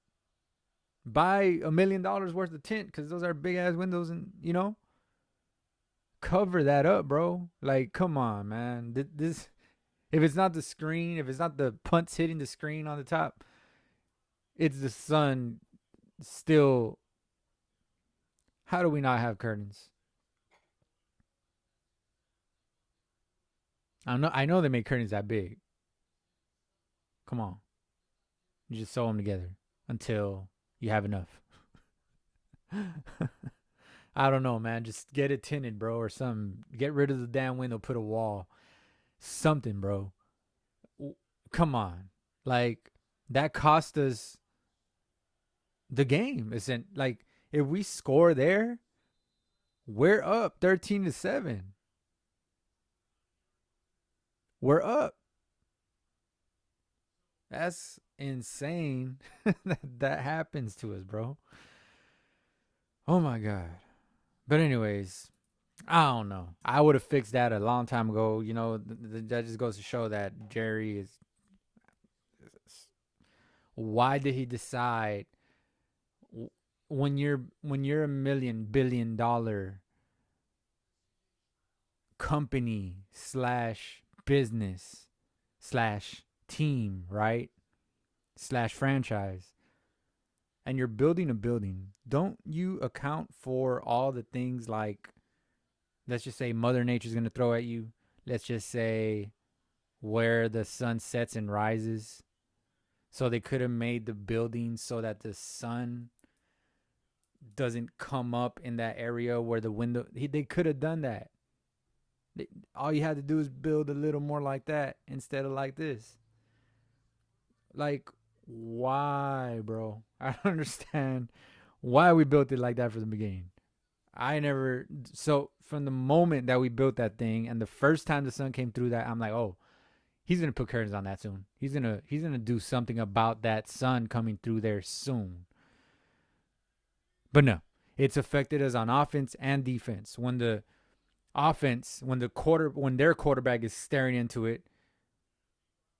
Buy $1 million worth of tint because those are big ass windows, and you know, cover that up, bro. Like, come on, man. This, if it's not the screen, if it's not the punts hitting the screen on the top, it's the sun still. How do we not have curtains? I know they make curtains that big. Come on. You just sew them together until you have enough. I don't know, man. Just get it tinted, bro, or something. Get rid of the damn window, put a wall. Something, bro. Come on. Like, that cost us the game. Isn't like if we score there, we're up 13-7. We're up. That's insane that happens to us, bro. Oh my god. But anyways, I don't know. I would have fixed that a long time ago. You know, that just goes to show that Jerry is. Why did he decide when you're a $1 billion company slash business slash team, right? Slash franchise, and you're building a building, don't you account for all the things like, let's just say Mother Nature's going to throw at you. Let's just say where the sun sets and rises. So they could have made the building so that the sun doesn't come up in that area where the window. They could have done that. All you had to do is build a little more like that instead of like this. Like, why, bro? I don't understand why we built it like that from the beginning. So from the moment that we built that thing and the first time the sun came through that, I'm like, oh, he's gonna put curtains on that soon. He's gonna do something about that sun coming through there soon. But no, it's affected us on offense and defense. When the offense when their quarterback is staring into it,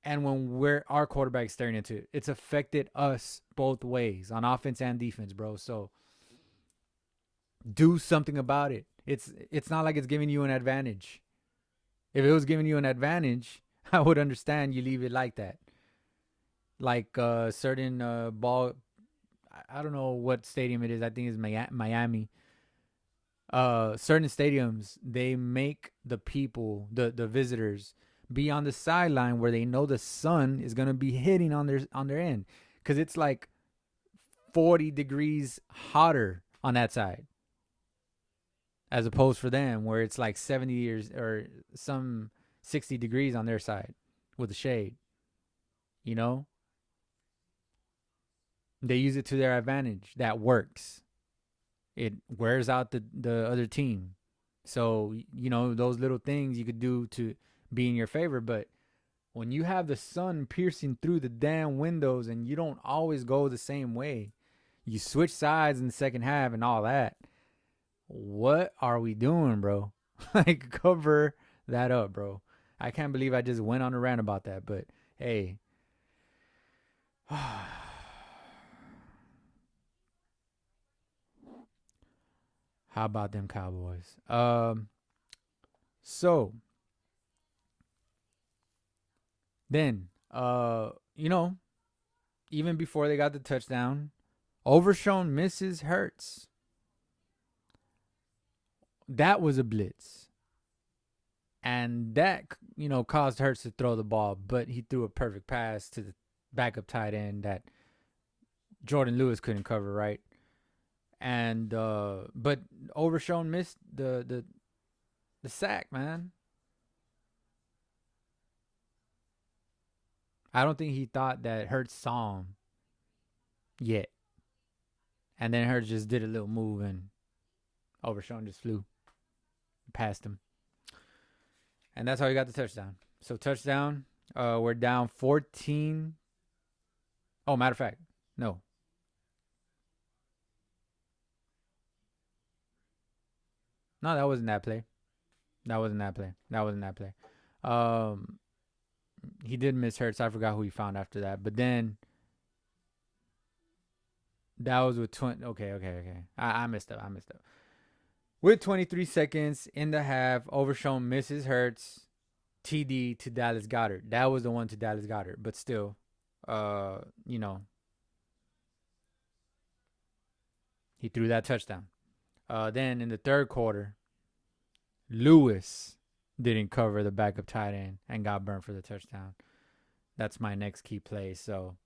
and when our quarterback is staring into it, it's affected us both ways on offense and defense, bro. So do something about it. It's not like it's giving you an advantage. If it was giving you an advantage, I would understand you leave it like that. Like certain ball, I don't know what stadium it is. I think it's Miami. Certain stadiums, they make the people, the visitors, be on the sideline where they know the sun is gonna be hitting on their end, because it's like 40 degrees hotter on that side, as opposed for them where it's like 70 years or some 60 degrees on their side with the shade. You know, they use it to their advantage. That works. It wears out the other team. So, those little things you could do to be in your favor. But when you have the sun piercing through the damn windows and you don't always go the same way, you switch sides in the second half and all that. What are we doing, bro? Like, cover that up, bro. I can't believe I just went on a rant about that. But, hey. How about them Cowboys? So then, even before they got the touchdown, Overshown misses Hurts. That was a blitz. And that, caused Hurts to throw the ball, but he threw a perfect pass to the backup tight end that Jordan Lewis couldn't cover, right? And but Overshown missed the sack, man. I don't think he thought that Hurts saw him yet. And then Hurts just did a little move and Overshown just flew past him. And that's how he got the touchdown. So touchdown. We're down 14. Oh, matter of fact, no. No, that wasn't that play. That wasn't that play. He did miss Hurts. I forgot who he found after that. But then that was with 20. Okay. I messed up. With 23 seconds in the half, Overshown misses Hurts. TD to Dallas Goedert. That was the one to Dallas Goedert. But still, he threw that touchdown. Then in the third quarter, Lewis didn't cover the backup tight end and got burned for the touchdown. That's my next key play. So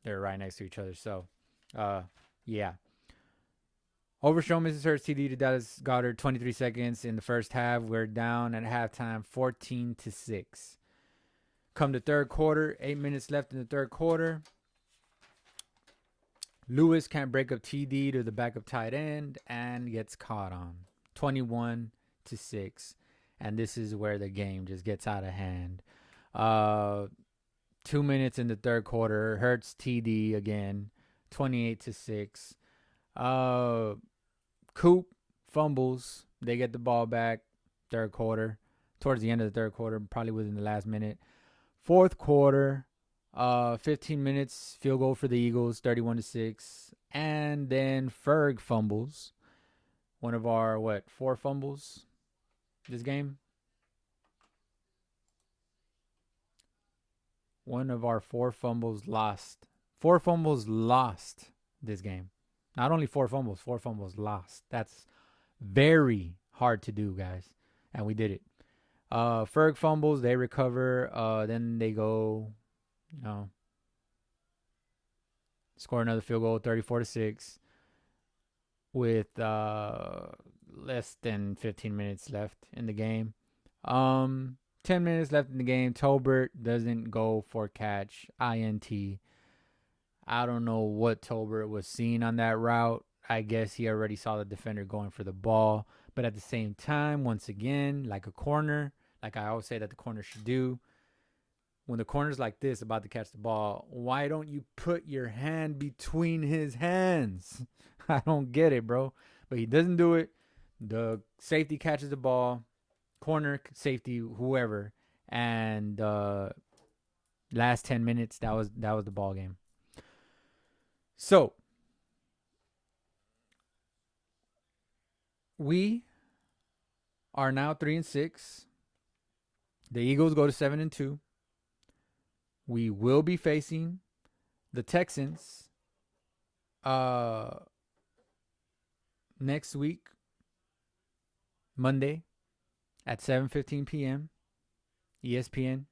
they're right next to each other. So, yeah. Overshown misses Hurts TD to Dallas Goedert. 23 seconds in the first half. We're down at halftime, 14-6. Come to third quarter, 8 minutes left in the third quarter. Lewis can't break up TD to the backup tight end and gets caught on. 21-6. And this is where the game just gets out of hand. 2 minutes in the third quarter. Hurts TD again. 28-6. Coop fumbles. They get the ball back. Third quarter. Towards the end of the third quarter. Probably within the last minute. Fourth quarter. 15 minutes. Field goal for the Eagles. 31-6. And then Ferg fumbles. One of our, 4 fumbles this game? One of our 4 fumbles lost. 4 fumbles lost this game. Not only 4 fumbles, 4 fumbles lost. That's very hard to do, guys. And we did it. Ferg fumbles, they recover. Then they go, score another field goal, 34-6. With less than 15 minutes left in the game. 10 minutes left in the game. Tolbert doesn't go for catch. INT. I don't know what Tolbert was seeing on that route. I guess he already saw the defender going for the ball. But at the same time, once again, like a corner, like I always say that the corner should do, when the corner's like this about to catch the ball, why don't you put your hand between his hands? I don't get it, bro. But he doesn't do it. The safety catches the ball, corner safety, whoever, and last 10 minutes that was the ball game. So we are now 3-6. The Eagles go to 7-2. We will be facing the Texans next week, Monday at 7:15 p.m. ESPN,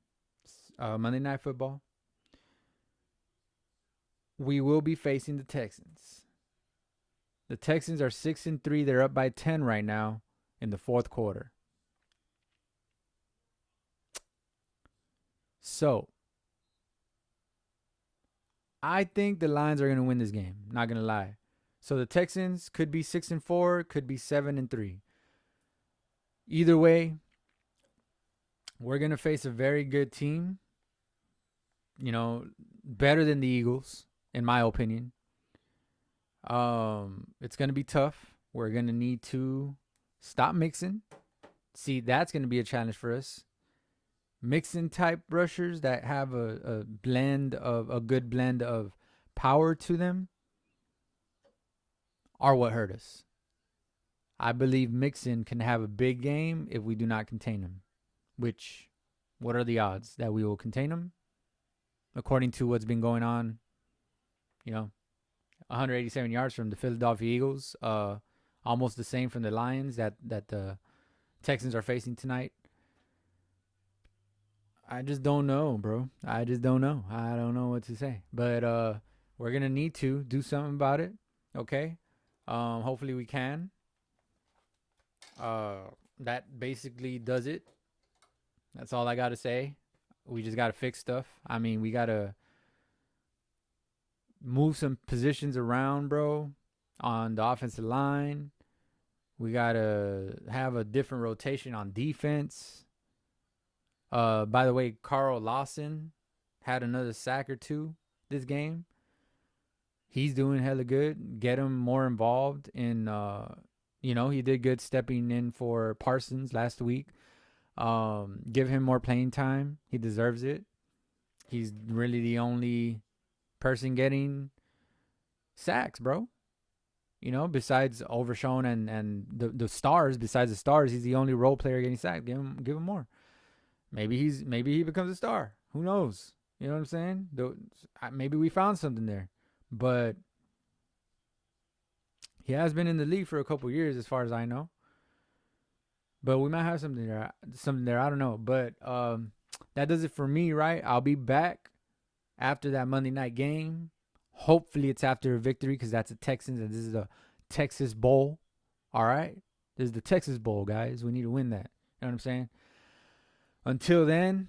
Monday Night Football. We will be facing the Texans. The Texans are 6-3. They're up by 10 right now in the fourth quarter. So, I think the Lions are going to win this game. Not going to lie. So the Texans could be 6-4, could be 7-3. Either way, we're going to face a very good team. You know, better than the Eagles, in my opinion. It's going to be tough. We're going to need to stop mixing. See, that's going to be a challenge for us. Mixing type rushers that have a good blend of power to them are what hurt us. I believe Mixon can have a big game if we do not contain him. Which, what are the odds that we will contain him? According to what's been going on, 187 yards from the Philadelphia Eagles, almost the same from the Lions that the Texans are facing tonight. I just don't know, bro. I just don't know. I don't know what to say. But we're going to need to do something about it, okay? Hopefully we can. That basically does it. That's all I got to say. We just got to fix stuff. I mean, we got to move some positions around, bro, on the offensive line. We got to have a different rotation on defense. By the way, Carl Lawson had another sack or two this game. He's doing hella good. Get him more involved in, he did good stepping in for Parsons last week. Give him more playing time. He deserves it. He's really the only person getting sacks, bro. Besides Overshown and the stars, besides the stars, he's the only role player getting sacked. Give him more. Maybe he becomes a star. Who knows? You know what I'm saying? Maybe we found something there. But he has been in the league for a couple years as far as I know. But we might have something there. I don't know. But that does it for me, right? I'll be back after that Monday night game. Hopefully it's after a victory because that's the Texans and this is the Texas Bowl. All right? This is the Texas Bowl, guys. We need to win that. You know what I'm saying? Until then,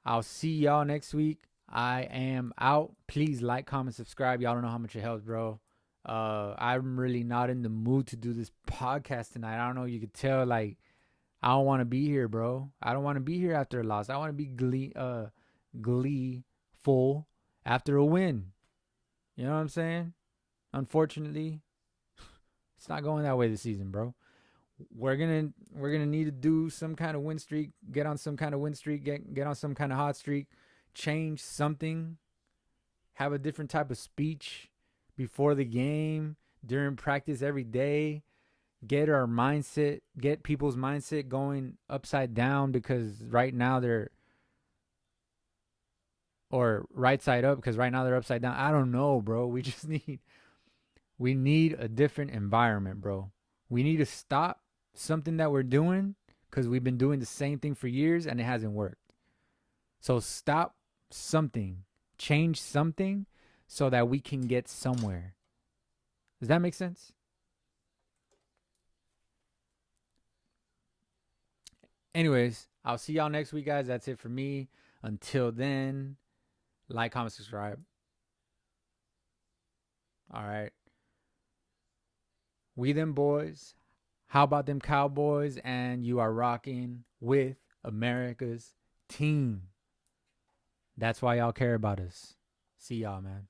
I'll see y'all next week. I am out. Please like, comment, subscribe. Y'all don't know how much it helps, bro. I'm really not in the mood to do this podcast tonight. I don't know. You could tell, I don't want to be here, bro. I don't want to be here after a loss. I want to be gleeful after a win. You know what I'm saying? Unfortunately, it's not going that way this season, bro. We're gonna need to do some kind of win streak, get on some kind of win streak, get on some kind of hot streak, change something, have a different type of speech before the game, during practice every day, get people's mindset going upside down because right now or right side up because right now they're upside down. I don't know, bro. We need a different environment, bro. We need to stop something that we're doing because we've been doing the same thing for years and it hasn't worked. So stop something, change something so that we can get somewhere. Does that make sense? Anyways, I'll see y'all next week, guys. That's it for me. Until then, like, comment, subscribe. All right. We them boys. How about them Cowboys? And you are rocking with America's team. That's why y'all care about us. See y'all, man.